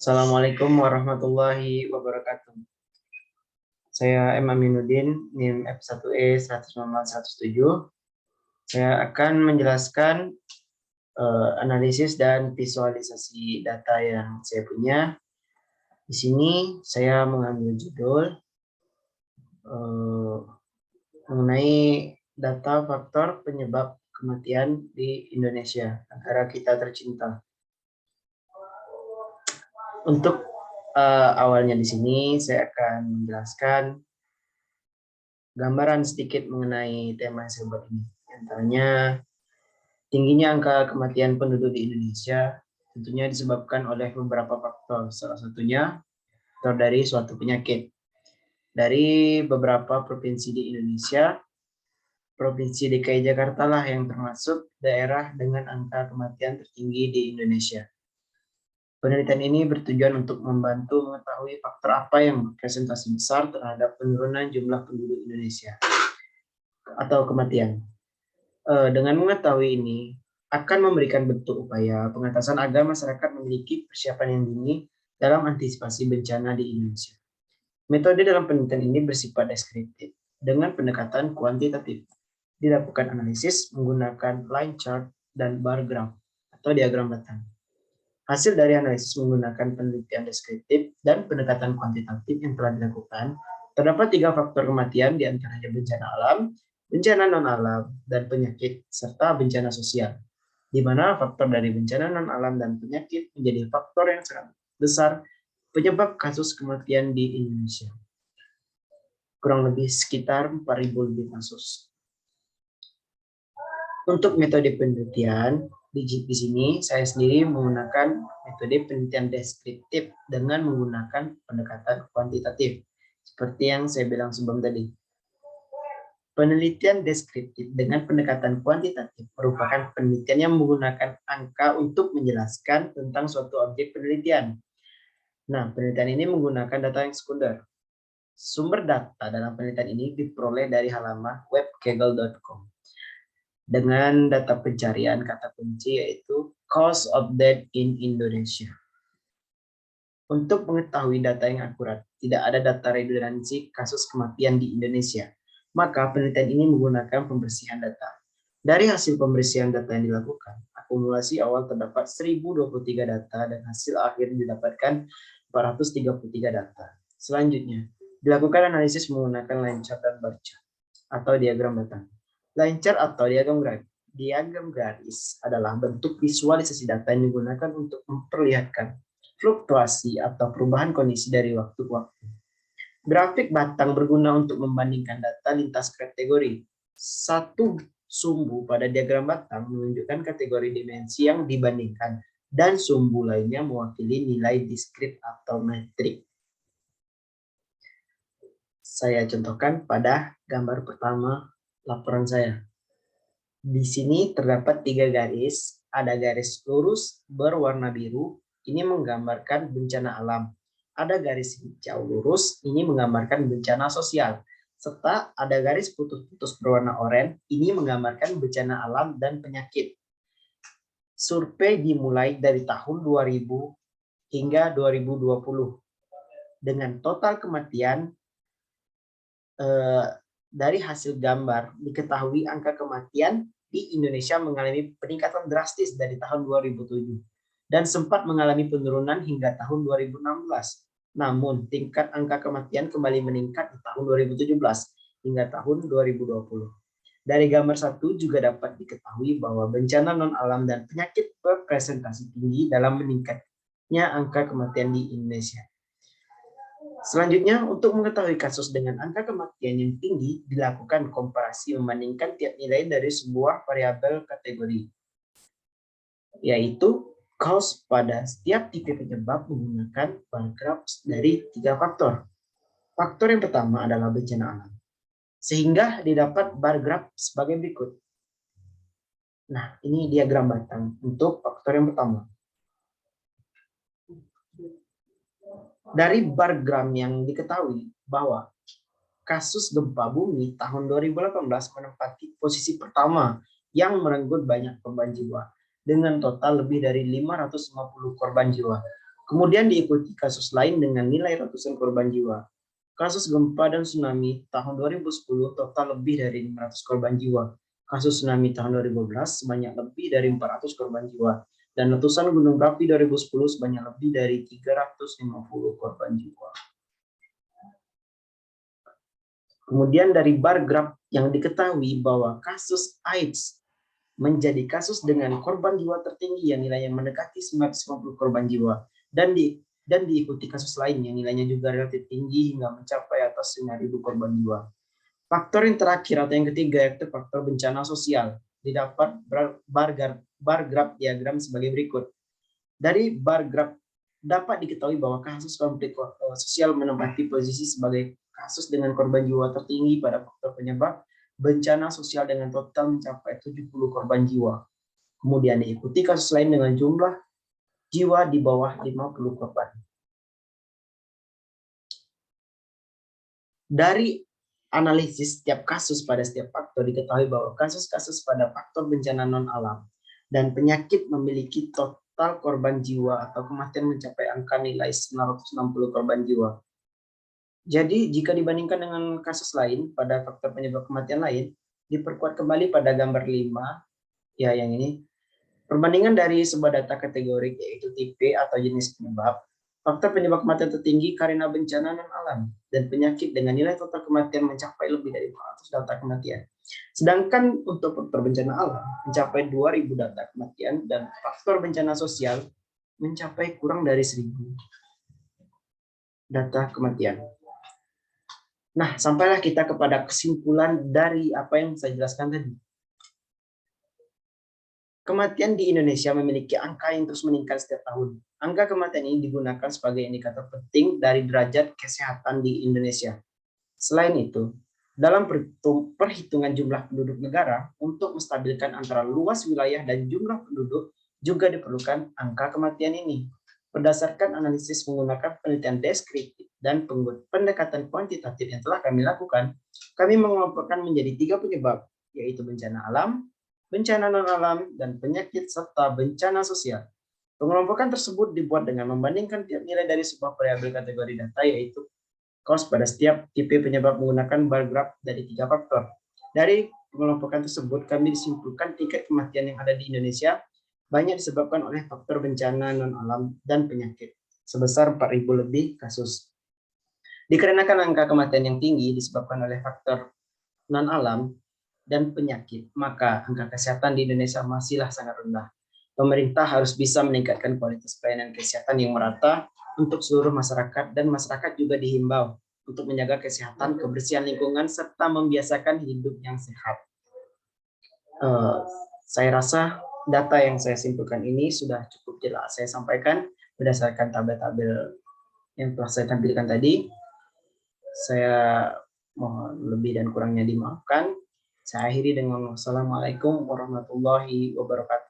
Assalamualaikum warahmatullahi wabarakatuh. Saya M. Aminuddin, NIM F1E 107. Saya akan menjelaskan analisis dan visualisasi data yang saya punya. Di sini saya mengambil judul mengenai data faktor penyebab kematian di Indonesia, negara kita tercinta. Untuk awalnya di sini saya akan menjelaskan gambaran sedikit mengenai tema yang saya buat ini. Antaranya, tingginya angka kematian penduduk di Indonesia tentunya disebabkan oleh beberapa faktor. Salah satunya faktor dari suatu penyakit. Dari beberapa provinsi di Indonesia, Provinsi DKI Jakarta lah yang termasuk daerah dengan angka kematian tertinggi di Indonesia. Penelitian ini bertujuan untuk membantu mengetahui faktor apa yang berpresentasi besar terhadap penurunan jumlah penduduk Indonesia atau kematian. Dengan mengetahui ini, akan memberikan bentuk upaya pengatasan agar masyarakat memiliki persiapan yang dini dalam antisipasi bencana di Indonesia. Metode dalam penelitian ini bersifat deskriptif dengan pendekatan kuantitatif. Dilakukan analisis menggunakan line chart dan bar graph atau diagram batang. Hasil dari analisis menggunakan penelitian deskriptif dan pendekatan kuantitatif yang telah dilakukan, terdapat 3 faktor kematian diantaranya bencana alam, bencana non-alam, dan penyakit, serta bencana sosial, di mana faktor dari bencana non-alam dan penyakit menjadi faktor yang sangat besar penyebab kasus kematian di Indonesia. Kurang lebih sekitar 4.000 lebih kasus. Untuk metode penelitian, di sini saya sendiri menggunakan metode penelitian deskriptif dengan menggunakan pendekatan kuantitatif, seperti yang saya bilang sebelum tadi. Penelitian deskriptif dengan pendekatan kuantitatif merupakan penelitian yang menggunakan angka untuk menjelaskan tentang suatu objek penelitian. Nah, penelitian ini menggunakan data yang sekunder. Sumber data dalam penelitian ini diperoleh dari halaman web kaggle.com dengan data pencarian kata kunci yaitu cause of death in Indonesia. Untuk mengetahui data yang akurat, tidak ada data redundansi kasus kematian di Indonesia. Maka penelitian ini menggunakan pembersihan data. Dari hasil pembersihan data yang dilakukan, akumulasi awal terdapat 1023 data dan hasil akhir didapatkan 433 data. Selanjutnya, dilakukan analisis menggunakan line chart dan bar chart atau diagram batang. Line chart atau diagram garis adalah bentuk visualisasi data yang digunakan untuk memperlihatkan fluktuasi atau perubahan kondisi dari waktu ke waktu. Grafik batang berguna untuk membandingkan data lintas kategori. Satu sumbu pada diagram batang menunjukkan kategori dimensi yang dibandingkan dan sumbu lainnya mewakili nilai diskrit atau metrik. Saya contohkan pada gambar pertama laporan saya. Di sini terdapat 3 garis, ada garis lurus berwarna biru, ini menggambarkan bencana alam. Ada garis hijau lurus, ini menggambarkan bencana sosial. Serta ada garis putus-putus berwarna oranye, ini menggambarkan bencana alam dan penyakit. Survei dimulai dari tahun 2000 hingga 2020. Dengan total kematian dari hasil gambar diketahui angka kematian di Indonesia mengalami peningkatan drastis dari tahun 2007 dan sempat mengalami penurunan hingga tahun 2016. Namun tingkat angka kematian kembali meningkat di tahun 2017 hingga tahun 2020. Dari gambar 1 juga dapat diketahui bahwa bencana non-alam dan penyakit berpresentasi tinggi dalam meningkatnya angka kematian di Indonesia. Selanjutnya, untuk mengetahui kasus dengan angka kematian yang tinggi, dilakukan komparasi membandingkan tiap nilai dari sebuah variabel kategori, yaitu cause pada setiap tipe penyebab menggunakan bar graph dari 3 faktor. Faktor yang pertama adalah bencana alam, sehingga didapat bar graph sebagai berikut. Nah, ini diagram batang untuk faktor yang pertama. Dari bar graph yang diketahui bahwa kasus gempa bumi tahun 2018 menempati posisi pertama yang merenggut banyak korban jiwa dengan total lebih dari 550 korban jiwa. Kemudian diikuti kasus lain dengan nilai ratusan korban jiwa. Kasus gempa dan tsunami tahun 2010 total lebih dari 500 korban jiwa. Kasus tsunami tahun 2012 sebanyak lebih dari 400 korban jiwa. Dan letusan gunung berapi 2010 sebanyak lebih dari 350 korban jiwa. Kemudian dari bar graf yang diketahui bahwa kasus AIDS menjadi kasus dengan korban jiwa tertinggi yang nilainya mendekati 950 korban jiwa dan diikuti kasus lain yang nilainya juga relatif tinggi hingga mencapai atas 5.000 korban jiwa. Faktor yang terakhir atau yang ketiga yaitu faktor bencana sosial. Didapat bar graf diagram sebagai berikut. Dari bar graf dapat diketahui bahwa kasus konflik sosial menempati posisi sebagai kasus dengan korban jiwa tertinggi pada faktor penyebab bencana sosial dengan total mencapai 70 korban jiwa. Kemudian diikuti kasus lain dengan jumlah jiwa di bawah 50 korban. Dari analisis setiap kasus pada setiap faktor diketahui bahwa kasus-kasus pada faktor bencana non-alam dan penyakit memiliki total korban jiwa atau kematian mencapai angka nilai 960 korban jiwa. Jadi jika dibandingkan dengan kasus lain pada faktor penyebab kematian lain, diperkuat kembali pada gambar 5, ya yang ini. Perbandingan dari sebuah data kategorik yaitu tipe atau jenis penyebab, faktor penyebab kematian tertinggi karena bencana non-alam dan penyakit dengan nilai total kematian mencapai lebih dari 400 data kematian. Sedangkan untuk faktor bencana alam mencapai 2.000 data kematian dan faktor bencana sosial mencapai kurang dari 1.000 data kematian. Nah, sampailah kita kepada kesimpulan dari apa yang saya jelaskan tadi. Kematian di Indonesia memiliki angka yang terus meningkat setiap tahun. Angka kematian ini digunakan sebagai indikator penting dari derajat kesehatan di Indonesia. Selain itu, dalam perhitungan jumlah penduduk negara, untuk menstabilkan antara luas wilayah dan jumlah penduduk, juga diperlukan angka kematian ini. Berdasarkan analisis menggunakan penelitian deskriptif dan pendekatan kuantitatif yang telah kami lakukan, kami mengelompokkan menjadi 3 penyebab, yaitu bencana alam, bencana non-alam, dan penyakit serta bencana sosial. Pengelompokan tersebut dibuat dengan membandingkan tiap nilai dari sebuah variabel kategori data, yaitu cost pada setiap tipe penyebab menggunakan bar graf dari 3 faktor. Dari pengelompokan tersebut, kami disimpulkan tingkat kematian yang ada di Indonesia banyak disebabkan oleh faktor bencana non-alam dan penyakit, sebesar 4.000 lebih kasus. Dikarenakan angka kematian yang tinggi disebabkan oleh faktor non-alam dan penyakit, maka angka kesehatan di Indonesia masihlah sangat rendah. Pemerintah harus bisa meningkatkan kualitas pelayanan kesehatan yang merata untuk seluruh masyarakat, dan masyarakat juga dihimbau untuk menjaga kesehatan, kebersihan lingkungan, serta membiasakan hidup yang sehat. Saya rasa data yang saya simpulkan ini sudah cukup jelas saya sampaikan berdasarkan tabel-tabel yang telah saya tampilkan tadi. Saya mohon lebih dan kurangnya dimaafkan. Saya akhiri dengan wassalamualaikum warahmatullahi wabarakatuh.